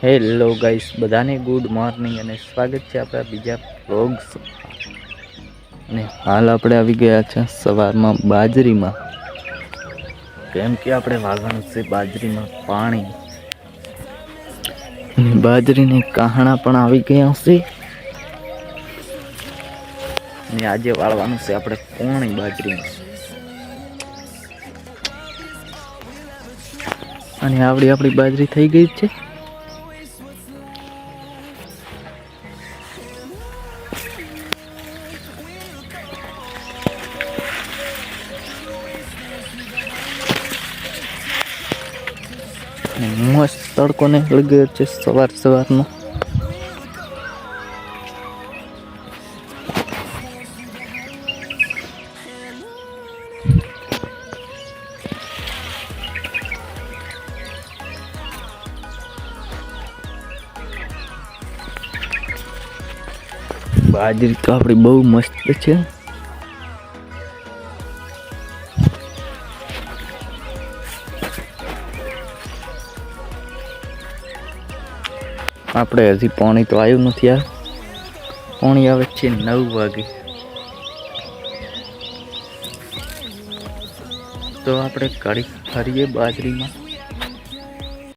Hello guys, બધાને good morning અને સ્વાગત છે આપણા બીજા વ્લોગ્સ. અને હાલ આપણે આવી ગયા છે સવારમાં બાજરીમાં, કેમ કે આપણે વાળવાનું છે બાજરીમાં પાણી. અને બાજરીને કહણા પણ આવી ગયા હશે. અને આજે વાળવાનું છે આપણે પોણી બાજરીમાં. અને આપણી બાજરી થઈ ગઈ છે. મસ્ત તડકો નીકળી ગયો છે સવારનો. બાજરી તો આપણી બહુ મસ્ત છે. આપણે હજી પાણી તો આવ્યું નથી. પાણી આવે છે 9 વાગે. તો આપણે કાઢી ફરીએ બાજરીમાં.